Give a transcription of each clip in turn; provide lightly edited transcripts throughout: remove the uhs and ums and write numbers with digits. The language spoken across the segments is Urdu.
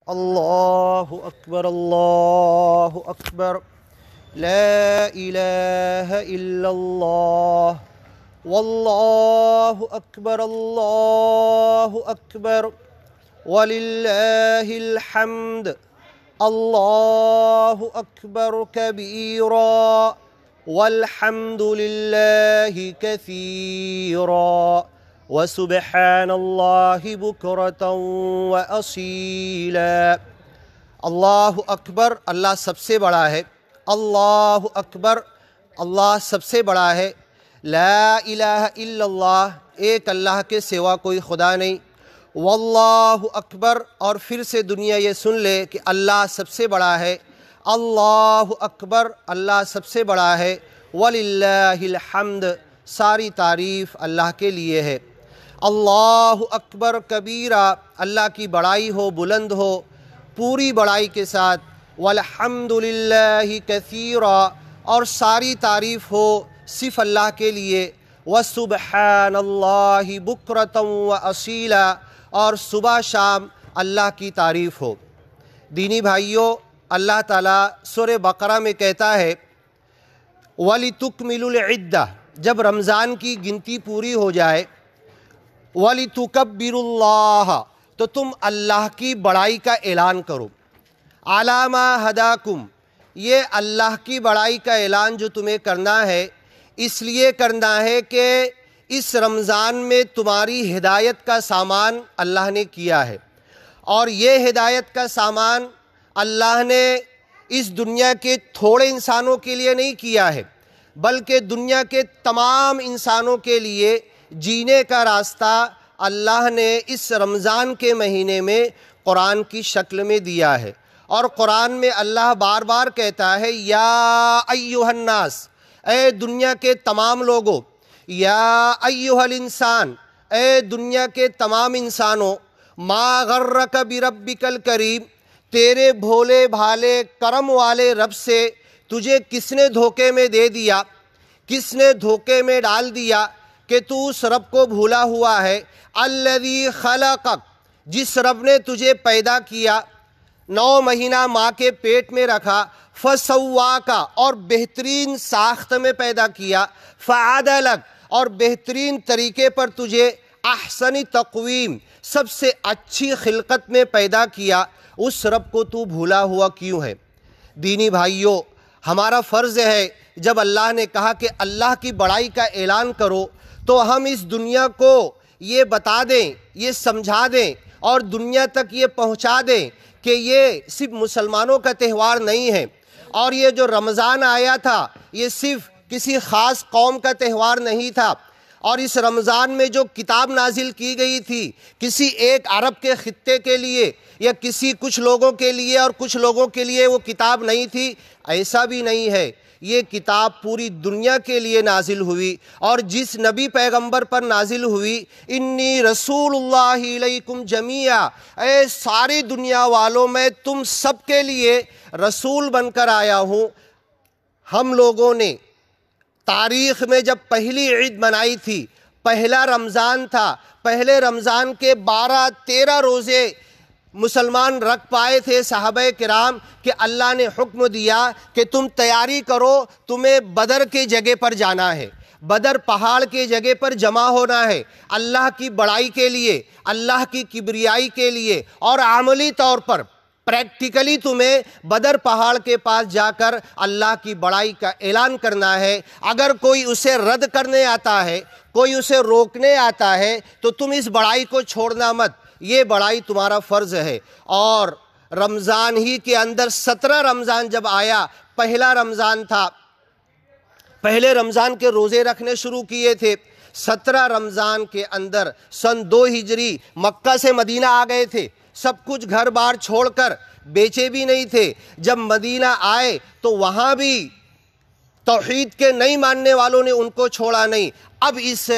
اللہ اکبر اللہ اکبر لا الہ الا اللہ واللہ اکبر اللہ اکبر وللہ الحمد اللہ اکبر کبیرا والحمد للہ کثیرا وسبحان اللہ بکرۃ وأصیلا۔ اللہ اکبر، اللہ سب سے بڑا ہے۔ اللہ اکبر، اللہ سب سے بڑا ہے۔ لا الہ الا اللہ، ایک اللہ کے سوا کوئی خدا نہیں۔ واللہ اکبر، اور پھر سے دنیا یہ سن لے کہ اللہ سب سے بڑا ہے۔ اللہ اکبر، اللہ سب سے بڑا ہے۔ وللہ الحمد، ساری تعریف اللہ کے لیے ہے۔ اللہ اکبر کبیرا، اللہ کی بڑائی ہو، بلند ہو، پوری بڑائی کے ساتھ۔ والحمد للہ کثیرا، اور ساری تعریف ہو صرف اللہ کے لیے۔ وسبحان اللہ بکرۃ وأصیلا، اور صبح شام اللہ کی تعریف ہو۔ دینی بھائیوں، اللہ تعالیٰ سورہ بقرہ میں کہتا ہے وَلِتُكْمِلُوا الْعِدَّةَ، جب رمضان کی گنتی پوری ہو جائے، وَلِتُكَبِّرُوا اللَّهَ، تو تم اللہ کی بڑائی کا اعلان کرو۔ عَلَىٰ مَا هَدَاكُمْ، یہ اللہ کی بڑائی کا اعلان جو تمہیں کرنا ہے، اس لیے کرنا ہے کہ اس رمضان میں تمہاری ہدایت کا سامان اللہ نے کیا ہے، اور یہ ہدایت کا سامان اللہ نے اس دنیا کے تھوڑے انسانوں کے لیے نہیں کیا ہے، بلکہ دنیا کے تمام انسانوں کے لیے جینے کا راستہ اللہ نے اس رمضان کے مہینے میں قرآن کی شکل میں دیا ہے۔ اور قرآن میں اللہ بار بار کہتا ہے یا ایھا الناس، اے دنیا کے تمام لوگوں، یا ایھا الانسان، اے دنیا کے تمام انسانوں، ما غرک بربک الکریم، تیرے بھولے بھالے کرم والے رب سے تجھے کس نے دھوکے میں دے دیا، کس نے دھوکے میں ڈال دیا کہ تو اس رب کو بھولا ہوا ہے۔ الذی خلقک، جس رب نے تجھے پیدا کیا، 9 مہینہ ماں کے پیٹ میں رکھا، فسواک، اور بہترین ساخت میں پیدا کیا، فعدلک، اور بہترین طریقے پر تجھے احسن تقویم، سب سے اچھی خلقت میں پیدا کیا، اس رب کو تو بھولا ہوا کیوں ہے؟ دینی بھائیوں، ہمارا فرض ہے جب اللہ نے کہا کہ اللہ کی بڑائی کا اعلان کرو، تو ہم اس دنیا کو یہ بتا دیں، یہ سمجھا دیں، اور دنیا تک یہ پہنچا دیں کہ یہ صرف مسلمانوں کا تہوار نہیں ہے، اور یہ جو رمضان آیا تھا یہ صرف کسی خاص قوم کا تہوار نہیں تھا، اور اس رمضان میں جو کتاب نازل کی گئی تھی کسی ایک عرب کے خطے کے لیے یا کسی کچھ لوگوں کے لیے اور کچھ لوگوں کے لیے وہ کتاب نہیں تھی، ایسا بھی نہیں ہے۔ یہ کتاب پوری دنیا کے لیے نازل ہوئی، اور جس نبی پیغمبر پر نازل ہوئی، انی رسول اللہ علیکم جمیعا، اے ساری دنیا والوں، میں تم سب کے لیے رسول بن کر آیا ہوں۔ ہم لوگوں نے تاریخ میں جب پہلی عید منائی تھی، پہلا رمضان تھا، پہلے رمضان کے 12-13 روزے مسلمان رکھ پائے تھے صحابہ کرام، کہ اللہ نے حکم دیا کہ تم تیاری کرو، تمہیں بدر کے جگہ پر جانا ہے، بدر پہاڑ کے جگہ پر جمع ہونا ہے، اللہ کی بڑائی کے لیے، اللہ کی کبریائی کے لیے، اور عملی طور پر پریکٹیکلی تمہیں بدر پہاڑ کے پاس جا کر اللہ کی بڑائی کا اعلان کرنا ہے۔ اگر کوئی اسے رد کرنے آتا ہے، کوئی اسے روکنے آتا ہے، تو تم اس بڑائی کو چھوڑنا مت، یہ بڑائی تمہارا فرض ہے۔ اور رمضان ہی کے اندر 17 رمضان جب آیا، پہلا رمضان تھا، پہلے رمضان کے روزے رکھنے شروع کیے تھے۔ 17 رمضان کے اندر سن 2 ہجری مکہ سے مدینہ آ گئے تھے، سب کچھ گھر بار چھوڑ کر، بیچے بھی نہیں تھے۔ جب مدینہ آئے تو وہاں بھی توحید کے نہیں ماننے والوں نے ان کو چھوڑا نہیں۔ اب اس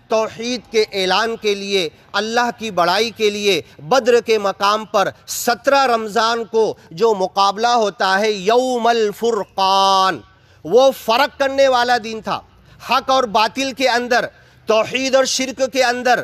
توحید کے اعلان کے لیے، اللہ کی بڑائی کے لیے، بدر کے مقام پر 17 رمضان کو جو مقابلہ ہوتا ہے یوم الفرقان، وہ فرق کرنے والا دن تھا۔ حق اور باطل کے اندر، توحید اور شرک کے اندر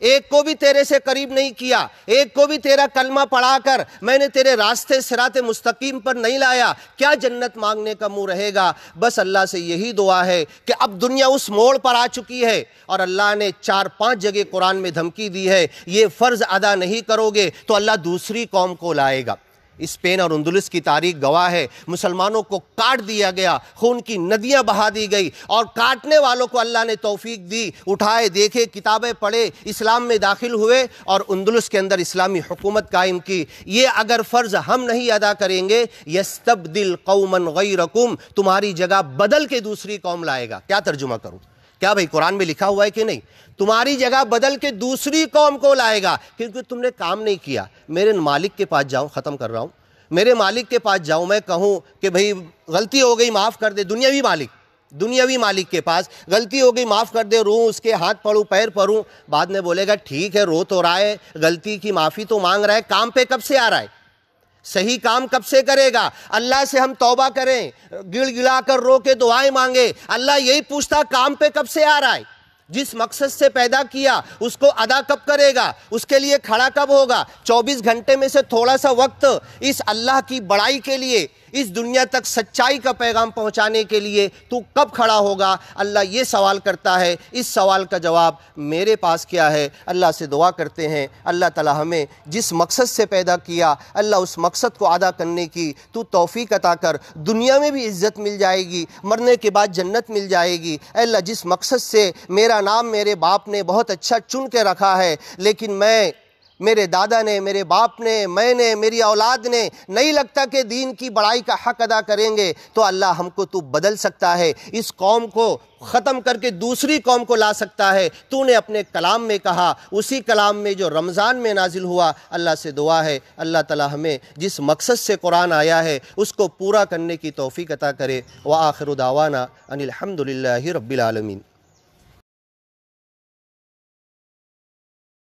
ایک کو بھی تیرے سے قریب نہیں کیا، ایک کو بھی تیرا کلمہ پڑھا کر میں نے تیرے راستے صراط مستقیم پر نہیں لایا، کیا جنت مانگنے کا منہ رہے گا؟ بس اللہ سے یہی دعا ہے کہ اب دنیا اس موڑ پر آ چکی ہے اور اللہ نے 4-5 جگہ قرآن میں دھمکی دی ہے، یہ فرض ادا نہیں کرو گے تو اللہ دوسری قوم کو لائے گا۔ اسپین اور اندلس کی تاریخ گواہ ہے، مسلمانوں کو کاٹ دیا گیا، خون کی ندیاں بہا دی گئی، اور کاٹنے والوں کو اللہ نے توفیق دی، اٹھائے دیکھے، کتابیں پڑھے، اسلام میں داخل ہوئے اور اندلس کے اندر اسلامی حکومت قائم کی۔ یہ اگر فرض ہم نہیں ادا کریں گے، یستبدل قوما غیرکم، تمہاری جگہ بدل کے دوسری قوم لائے گا۔ کیا ترجمہ کروں؟ کیا بھئی قرآن میں لکھا ہوا ہے کہ نہیں؟ تمہاری جگہ بدل کے دوسری قوم کو لائے گا، کیونکہ تم نے کام نہیں کیا۔ میرے مالک کے پاس جاؤں، ختم کر رہا ہوں، میرے مالک کے پاس جاؤں، میں کہوں کہ بھئی غلطی ہو گئی معاف کر دے، دنیاوی مالک کے پاس غلطی ہو گئی معاف کر دے، روؤں اس کے ہاتھ پڑھوں پیر پڑھوں، بعد میں بولے گا ٹھیک ہے، رو تو رہا ہے، غلطی کی معافی تو مانگ رہا ہے، کام پہ کب سے آ رہا ہے؟ صحیح کام کب سے کرے گا؟ اللہ سے ہم توبہ کریں، گڑ گڑا کر رو کے دعائیں مانگے، اللہ یہی پوچھتا کام پہ کب سے آ رہا ہے؟ جس مقصد سے پیدا کیا اس کو ادا کب کرے گا؟ اس کے لیے کھڑا کب ہوگا؟ 24 گھنٹے میں سے تھوڑا سا وقت اس اللہ کی بڑائی کے لیے، اس دنیا تک سچائی کا پیغام پہنچانے کے لیے تو کب کھڑا ہوگا؟ اللہ یہ سوال کرتا ہے۔ اس سوال کا جواب میرے پاس کیا ہے؟ اللہ سے دعا کرتے ہیں اللہ تعالی ہمیں جس مقصد سے پیدا کیا، اللہ اس مقصد کو ادا کرنے کی تو توفیق عطا کر، دنیا میں بھی عزت مل جائے گی، مرنے کے بعد جنت مل جائے گی۔ اے اللہ جس مقصد سے میرا نام میرے باپ نے بہت اچھا چن کے رکھا ہے، لیکن میرے دادا نے، میرے باپ نے، میں نے، میری اولاد نے نہیں لگتا کہ دین کی بڑائی کا حق ادا کریں گے، تو اللہ ہم کو تو بدل سکتا ہے، اس قوم کو ختم کر کے دوسری قوم کو لا سکتا ہے۔ تو نے اپنے کلام میں کہا، اسی کلام میں جو رمضان میں نازل ہوا، اللہ سے دعا ہے اللہ تعالی ہمیں جس مقصد سے قرآن آیا ہے اس کو پورا کرنے کی توفیق عطا کرے۔ وآخر دعوانا ان الحمد للہ رب العالمین۔